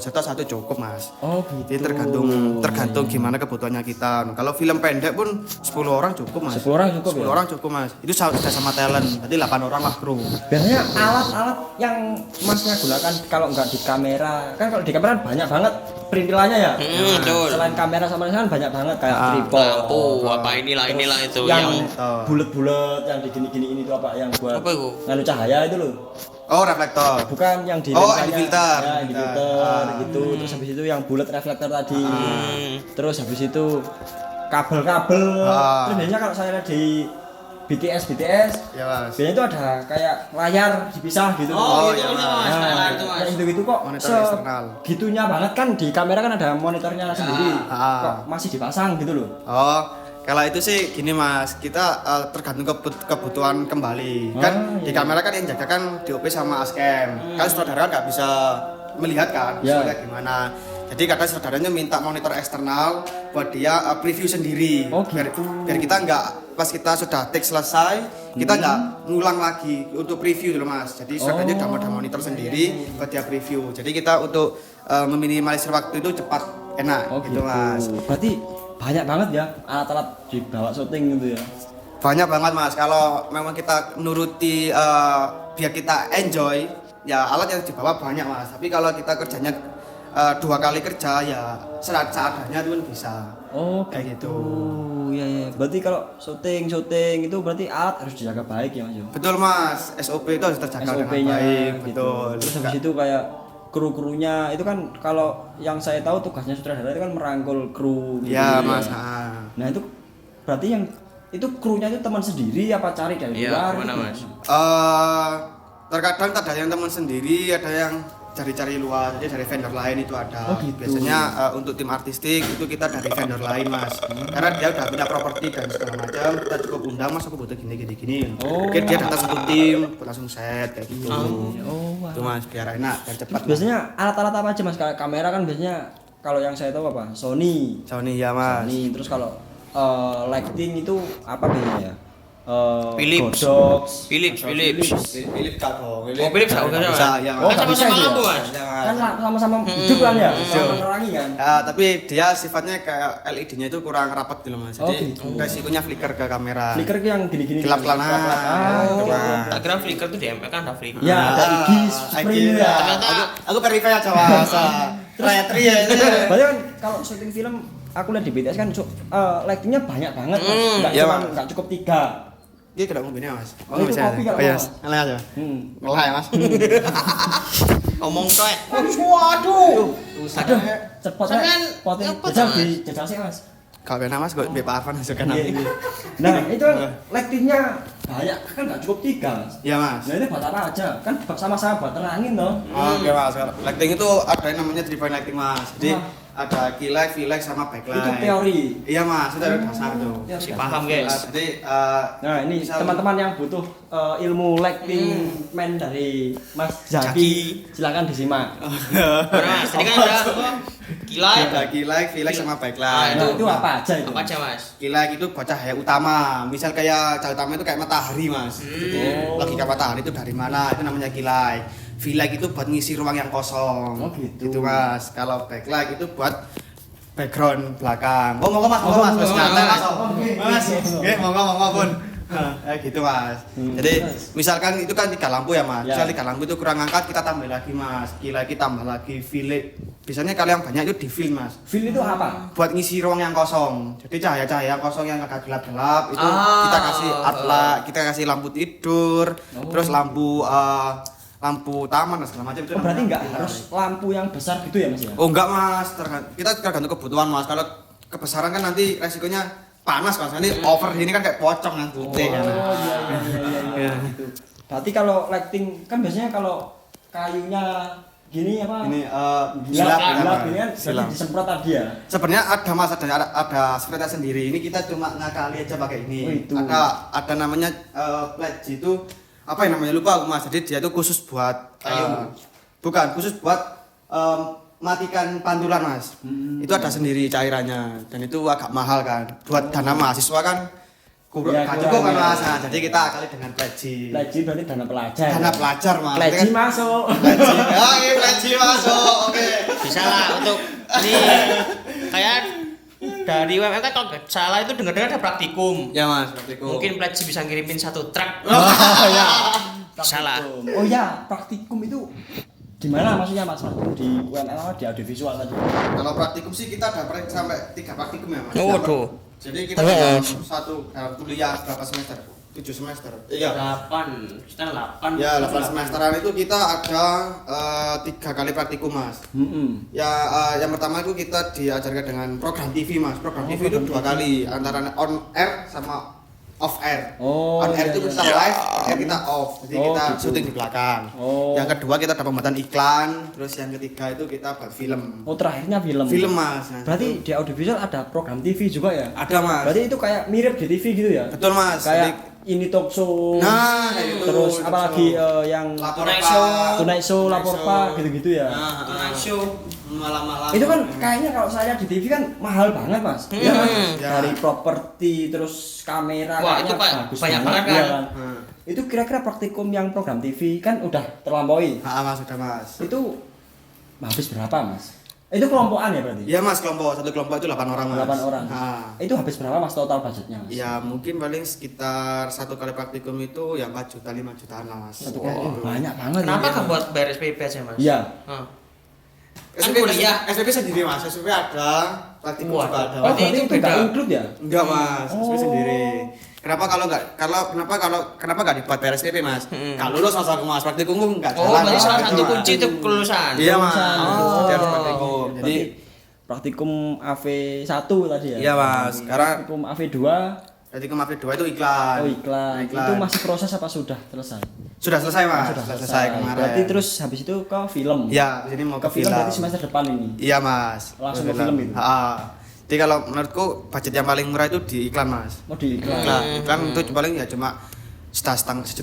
proyektor satu cukup mas. Oh gitu. Jadi tergantung gimana kebutuhannya kita. Kalau film pendek pun 10 orang cukup mas. 10 orang cukup 10 ya? orang cukup mas. Itu sudah sama talent. Berarti 8 orang lah kru. Biasanya alat-alat yang masnya gunakan kalau nggak di kamera, kan kalau di kamera banyak banget perintilannya ya. Betul. Selain kamera sama kan banyak banget kayak tripod, Lampu apa inilah itu yang yang bulat-bulat yang digini-gini ini tuh apa yang buat apa itu? nganu cahaya itu loh. Oh reflektor. Bukan yang di Oh, lensanya. di filter. Ya, di filter gitu. Terus habis itu yang bulat reflektor tadi. Terus habis itu kabel-kabel. Terus biasanya kalau saya lihat di BTS Ya mas. biasanya itu ada kayak layar dipisah gitu. Oh, itu iya, mas, Mas. layar itu mas. Yang gitu-gitu kok Monitor eksternal. gitunya banget kan di kamera kan ada monitornya sendiri. Kok masih dipasang gitu loh. Oh, kalau itu sih gini mas, kita tergantung kebutuhan kembali. Kan di kamera kan yang jaga kan DOP sama Ascam. Kan sutradara nggak bisa melihat kan, Ya. visualnya gimana. Jadi kadang sutradaranya minta monitor eksternal buat dia preview sendiri. Oh, biar, gitu. biar kita nggak pas kita sudah take selesai, kita nggak ngulang lagi untuk preview dulu mas. Jadi sutradaranya udah ada monitor sendiri buat dia preview. Jadi kita untuk meminimalisir waktu itu cepat enak gitu mas. Berarti banyak banget ya alat-alat dibawa syuting gitu ya. Banyak banget mas, kalau memang kita menuruti biar kita enjoy ya alat yang dibawa banyak mas. Tapi kalau kita kerjanya 2 kali kerja ya seadanya itu kan bisa. Oh Kayak gitu. Iya iya. Berarti kalau syuting itu berarti alat harus dijaga baik ya mas. Betul mas, SOP itu harus terjaga dengan SOP-nya baik. gitu. Betul. Terus habis itu kayak kru-krunya itu kan kalau yang saya tahu tugasnya sutradara itu kan merangkul kru gitu. Ya mas. Nah itu berarti yang itu krunya itu teman sendiri apa cari dari Iya, luar? mana gitu? mas? Terkadang ada yang teman sendiri, ada yang cari-cari luar, jadi dari vendor lain itu ada. Oh, gitu. Biasanya untuk tim artistik itu kita dari vendor lain mas, karena dia udah punya properti dan segala macam. Kita cukup undang mas, aku butuh gini. Oh. Oke, dia datang satu tim, langsung set kayak gitu. Oh, Itu mas, biar enak dan cepat. biasanya alat-alat apa aja mas? Kayak kamera kan biasanya kalau yang saya tahu apa? Sony. Sony ya mas. Sony. Terus kalau lighting itu apa biasanya ya? Philips. Godox. Philips. Philips kak dong. Oh Philips nggak usah Bisa, mas. ya Oh, mas. nggak bisa sama-sama itu ya? lampu mas. Kan sama-sama hidup kan ya? Sama menerangi kan? Tapi dia sifatnya kayak LED-nya itu kurang rapat gitu mas. Oh, Jadi gitu. resikonya flicker ke kamera. Flicker itu yang gini-gini. Gelap-gelap. Oh. Tak kira flicker tuh DMP kan ada flicker. Ya, ada Igis, Spring ya. Aku verify aja mas. Retri ya itu. Berarti kan kalau syuting film aku lihat di BTS kan lightingnya banyak banget mas. Nggak iya, cuma Mas. nggak cukup 3. Dia kena mobilnya mas. Oh, itu kopi kalau Oh iya, mau. ngelah aja. Ngelah ya mas. Ngomong coy. Waduh. Aduh, cepet ya. Sampean Potong ngepot, jajal Mas? di jajal sih mas. Kau kena mas, gue Pak Arfan masukkan Iya, nanti. iya. Nah itu kan lightingnya banyak kan nggak cukup 3 mas. Iya mas. Nah ini buat apa aja? Kan sama-sama buat terangin toh. Oke mas, lighting itu ada yang namanya driven lighting mas. Jadi ada key light, V light sama backlight. Itu teori. Iya mas, itu ada dasar tuh. Si paham guys. Jadi Nah ini misal- teman-teman yang butuh ilmu lighting man dari Mas Zaki, silakan disimak. Bener mas. Ini kan ada apa? Kilai. ada key light, V light sama Ah, backlight. Nah, itu apa aja itu? Apa aja mas? Key light itu buat cahaya utama. Misal kayak cahaya utama itu kayak matahari mas. Jadi logika matahari itu dari mana? Itu namanya key light. V light itu buat ngisi ruang yang kosong. Oh, gitu. Gitu mas. Kalau backlight itu buat background belakang. Oh monggo mas, monggo mas. Mas nyantai mas. Mas, nggih monggo pun. Gitu mas. Jadi misalkan itu kan 3 lampu ya mas. Ya. Misal 3 lampu itu kurang angkat kita tambah lagi mas. Key light kita tambah lagi V light. Biasanya kalau yang banyak itu di fill mas. Feel itu apa? Buat ngisi ruang yang kosong. Jadi cahaya-cahaya kosong yang agak gelap-gelap itu Ah. kita kasih art light, kita kasih lampu tidur, terus lampu lampu taman dan segala macam itu. Oh, berarti namanya nggak key harus light. lampu yang besar gitu ya mas ya? Oh enggak mas, kita tergantung kebutuhan mas. Kalau kebesaran kan nanti resikonya panas mas. Nanti over ini kan kayak pocong kan putih. kan. Iya. Gitu. Berarti kalau lighting kan biasanya kalau kayunya gini apa? Ini Gelap, silang, gelap Mas. ini kan Silang. berarti disemprot tadi ya. Sebenarnya ada mas, ada spraynya sendiri. Ini kita cuma ngakali aja pakai ini. Oh, itu. Ada namanya pledge itu apa yang namanya lupa aku mas. Jadi dia itu khusus buat bukan khusus buat matikan pantulan mas. Itu ada sendiri cairannya dan itu agak mahal kan. Buat dana mahasiswa kan Gak cukup kan mas, nah, jadi kita akali dengan pledging. Pledging berarti dana pelajar. Dana pelajar mas. Pledging masuk. Pledging, oke pledging masuk, oke. Bisa lah untuk ini kayak dari UMM kan kalau nggak salah itu dengar-dengar ada praktikum. Ya mas, praktikum. Mungkin pledging bisa ngirimin 1 truk. Oh ya. Salah. Oh ya, praktikum itu di mana maksudnya mas? Praktikum di UMM apa di audiovisual tadi? Kalau praktikum sih kita ada sampai 3 praktikum ya mas. Oh, waduh. Jadi kita dalam kuliah berapa semester? 7 semester. Iya. 8, kita 8. Ya, 8 semesteran itu kita ada 3 kali praktikum mas. Ya, yang pertama itu kita diajarkan dengan program TV mas. Program TV itu 2 kali, antara on air sama off air. On air itu kita live, on air kita off. Jadi kita syuting di belakang. Yang kedua kita ada pembuatan iklan, terus yang ketiga itu kita buat film. Oh terakhirnya film. Film mas. Nah, berarti di audiovisual ada program TV juga ya? ada mas. Berarti itu kayak mirip di TV gitu ya? Betul mas. Kayak ini talk show. Nah, kayak gitu. Terus Talk apalagi show. yang Lapor Tonight Pak. Show. Tonight Show, Lapor Show. Pak gitu-gitu ya. Tonight Show malam-malam. Itu kan kayaknya kalau saya di TV kan mahal banget mas. Ya, kan? Ya. Dari properti terus kamera. Wah, kayaknya itu kayak bagus banyak banget kan? ya Itu kira-kira praktikum yang program TV kan udah terlampaui. Mas, sudah mas. Itu habis berapa mas? Itu kelompokan ya berarti? Iya mas, satu kelompok itu 8 orang mas. 8 orang. Nah. Itu habis berapa mas total budgetnya mas? Ya mungkin paling sekitar 1 kali praktikum itu ya 4 juta 5 jutaan lah mas. Satu kelompok banyak banget. Kenapa ya. nggak buat bayar SPP aja mas? Iya. Hah. SPP Kan kuliah. SPP sendiri mas, SPP ada, praktikum Wah, juga ada. Oh, berarti berarti itu itu nggak beda. include ya? Enggak mas, SPP Oh. sendiri. Kenapa nggak dibuat bayar SPP mas? Kalau lulus langsung ke mas, praktikum nggak Oh, jalan. berarti Mas. salah Gitu, satu Mas. kunci untuk kelulusan. Iya mas, Oh. jadi harus praktikum. Jadi Berarti praktikum AV1 tadi ya? iya mas, sekarang Praktikum AV2 praktikum AV2 itu iklan. oh iklan. Itu masih proses apa sudah selesai? Sudah selesai mas, Sudah selesai kemarin. Berarti terus habis itu ke film. Ya, jadi mau ke film berarti semester depan ini. Iya mas. Langsung ke film itu? Jadi kalau menurutku budget yang paling murah itu di iklan mas. Oh di iklan. Iklan itu paling ya cuma sejutaan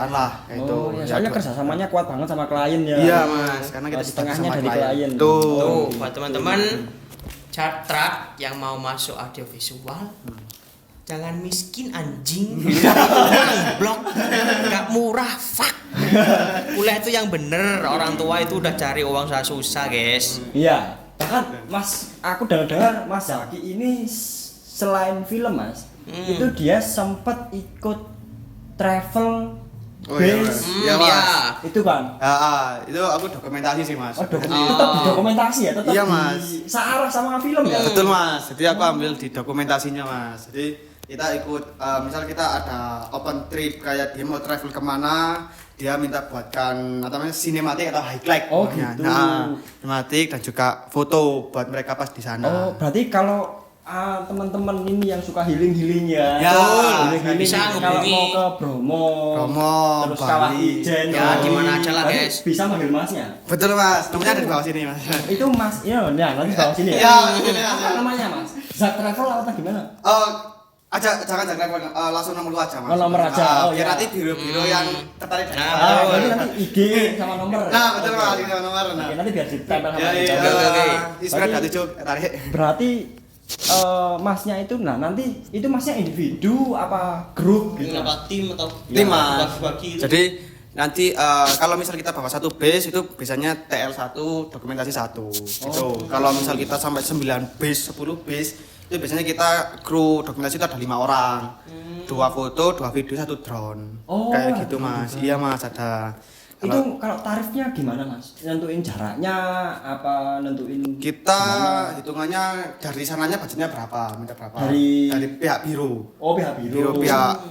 lah kayak itu. Oh, ya, soalnya kerjasamanya kuat banget sama klien ya. Iya mas, karena kita setengahnya sama dari klien. Tuh, buat teman-teman Chatrak yang mau masuk audiovisual, jangan miskin anjing. Blok nggak murah, fuck. Kuliah itu yang bener, orang tua itu udah cari uang susah guys. Iya. Bahkan Mas, aku dengar Mas Zaki ini selain film Mas, itu dia sempat ikut travel Oh iya mas. base. Iya mas. Itu kan. Itu aku dokumentasi sih mas. Tetap dokumentasi ya, tetap Iya, Mas. searah sama film ya. Betul mas. Jadi aku ambil di dokumentasinya mas. Jadi kita ikut, misal kita ada open trip kayak dia mau travel kemana, dia minta buatkan atau namanya sinematik atau highlight. Oh, namanya. gitu. Nah, sinematik dan juga foto buat mereka pas di sana. Oh, berarti kalau teman-teman ini yang suka healing ya, Ya, healing bisa kalau hubungi. mau ke Bromo, Bromo, terus Kawah Bali. Ijen, Ya, di mana aja lah, berarti guys. bisa manggil masnya. Betul mas, nomornya ada di bawah sini mas. Itu mas, iya, nah nanti bawah sini ya. Iya, ini Apa ada. namanya mas? Zak Travel atau gimana? Jangan langsung nomor lu aja mas. Oh, nomor aja. Oh, Biar iya. nanti biro-biro yang tertarik dengan Nah, kita. Berarti nanti IG sama nomor. Nah, betul Oke. mas, ini nomor. Nah. Oke, nanti biar ditempel sama Ya, kita. iya. Oke. Isra Berarti- 27 tarik. Berarti masnya itu, nah nanti itu masnya individu apa grup gitu? Apa tim atau Tim mas. bagi-bagi itu? Jadi nanti kalau misal kita bawa satu base itu biasanya TL1 dokumentasi 1 gitu. Kalau misal kita sampai 9 base, 10 base itu biasanya kita kru dokumentasi itu ada 5 orang. 2 foto, 2 video, 1 drone. Oh, Kayak gitu ada mas. juga. Iya mas ada. Itu kalau tarifnya gimana mas? Nentuin jaraknya apa nentuin? Kita gimana? hitungannya dari sananya budgetnya berapa, minta berapa? Dari- pihak biro. Oh pihak biro.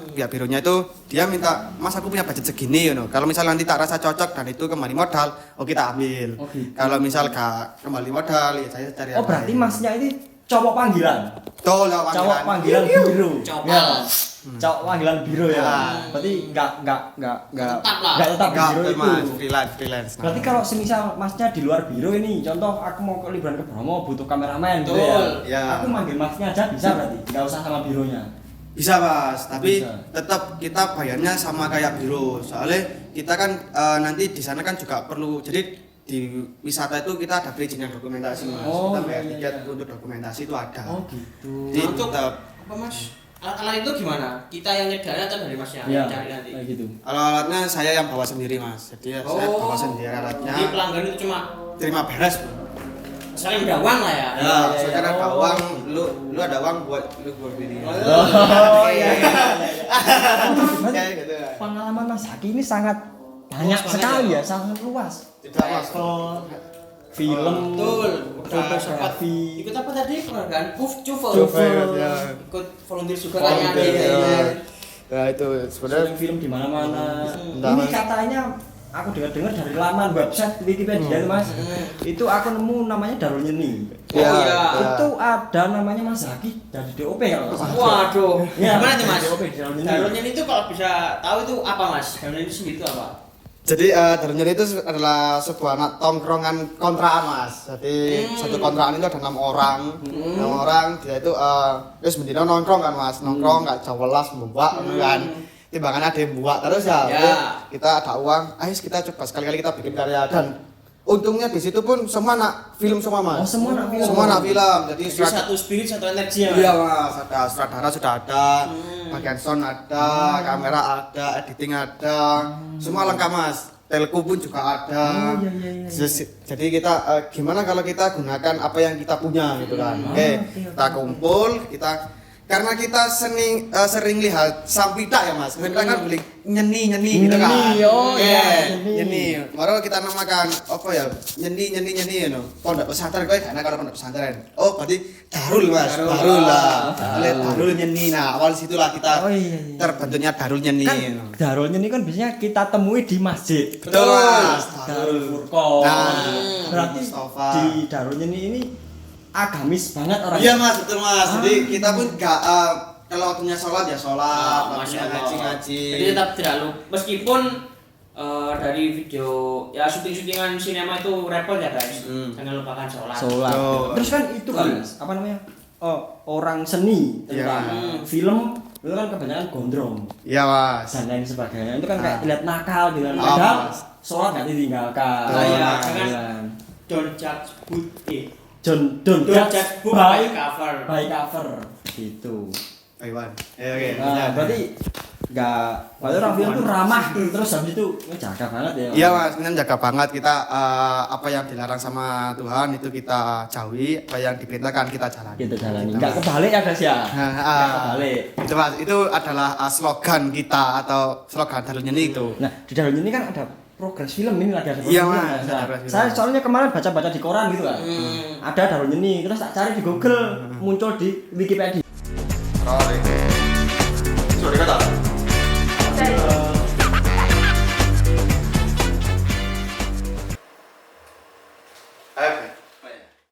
Pihak bironya itu dia minta, mas aku punya budget segini, you know. Kalau misal nanti tak rasa cocok dan itu kembali modal, oh kita ambil. Oh, gitu. Kalau misal gak kembali modal, ya saya cari. Oh berarti masnya ini cowok panggilan. Tuh, Cowok panggilan biro. Cowok. Ya. Cowok panggilan biro ya. Ya. Berarti nggak Tetap lah. tetap di Enggak, biro itu. mas, freelance. Berarti kalau semisal masnya di luar biro ini, contoh aku mau ke liburan ke Bromo butuh kameramen gitu Betul, ya. Aku manggil masnya aja bisa berarti, nggak usah sama bironya. Bisa mas, tapi Bisa. tetap kita bayarnya sama kayak biro. Soalnya kita kan nanti di sana kan juga perlu, jadi di wisata itu kita ada perizinan dokumentasi mas. Oh, Kita bayar iya, tiket iya. untuk dokumentasi itu ada. Oh gitu. Jadi Untuk tetap apa mas? Alat-alat itu gimana? Kita yang nyedarin atau dari Mas yang Iya, cari nanti? kayak gitu. Alatnya saya yang bawa sendiri mas, jadi saya bawa sendiri alatnya. Jadi pelanggan itu cuma Terima beres. misalnya udah uang lah ya. Ya, saya kan ada uang, lu ada uang buat lu buat beli. Oh iya. Ya gitu. Pengalaman Mas Zaki ini sangat banyak Luas sekali banget ya, sangat luas. Tidak mas. Film, Betul. fotografi. Ikut apa tadi? Penghargaan Cufel. Ya. Ikut volunteer juga Volunteer, kayaknya. ya. Ya itu sebenarnya Syuting film di mana-mana. Entah, Ini Mas. katanya aku dengar-dengar dari laman website Wikipedia Mas. Itu aku nemu namanya Darul Nyeni. Oh iya. Itu ada namanya Mas Zaki dari DOP kalau nggak salah. Waduh. Ya, Gimana tuh Mas? DOP Darul Nyeni. Darul Nyeni itu kalau bisa tahu itu apa Mas? Darul Nyeni itu sendiri itu apa? Jadi Darul Nyeni itu adalah sebuah tongkrongan kontrakan mas. Jadi satu kontrakan itu ada 6 orang, 6 orang dia itu terus mendino nongkrong kan mas, nongkrong nggak jauh welas membuat kan. Timbangannya ada yang buat terus ya. Kita ada uang, ayo kita coba sekali-kali kita bikin karya dan untungnya di situ pun semua anak film semua mas. Oh, semua anak film. Semua anak film. Jadi Jadi satu spirit, satu energi ya. Iya mas, ada sutradara sudah ada, bagian sound ada, kamera ada, editing ada, semua lengkap mas. Telco pun juga ada. Iya. Jadi kita gimana kalau kita gunakan apa yang kita punya gitu kan? Oke, kita kumpul, kita karena kita sering lihat Sampita ya mas, kita kan beli nyeni gitu kan? Nyeni, oh Iya, iya, nyeni. Baru kita namakan apa ya? Nyeni you know. Pondok pesantren kowe karena kalau pondok pesantren. Oh, berarti Darul mas, Darul lah. Darul nyeni. Nah, awal situlah kita terbentuknya Darul nyeni. Kan Darul Nyeni kan biasanya kita temui di masjid. Betul mas. Darul Furqan. Nah, Berarti Mustafa. di Darul Nyeni ini agamis banget orang. Iya mas, betul mas. Jadi kita pun gak kalau waktunya sholat ya sholat, Oh, waktunya Masya Allah. ngaji. Jadi tetap tidak lupa. Meskipun dari video ya syuting-syutingan sinema itu repot ya guys. Jangan lupakan sholat. Sholat. Betul. Terus kan itu kan Mas, apa namanya? Orang seni tentang film itu kan kebanyakan gondrong Iya mas. dan lain sebagainya. Itu kan kayak terlihat nakal gitu kan. Oh, Padahal Mas. sholat nggak ditinggalkan. Betul, Iya, Mas. jangan don't judge book Don't don't judge judge book by by cover. cover gitu. Iwan. Oke. Nah, berarti berarti orang film itu ramah terus habis itu jaga banget ya. Iya mas, ini jaga banget kita apa yang dilarang sama Tuhan itu kita jauhi, apa yang diperintahkan kita jalani. Kita jalani. Gitu, Enggak Mas. kebalik ya guys ya. Enggak Nah, kebalik. itu mas, itu adalah slogan kita atau slogan Darul Nyeni itu. Nah, di dalam ini kan ada progres film ini lagi ada Iya, progres Mas, film. ada Nah, progres film. saya soalnya kemarin baca-baca di koran gitu kan. Ada Darul Nyeni, terus tak cari di Google muncul di Wikipedia. Oh,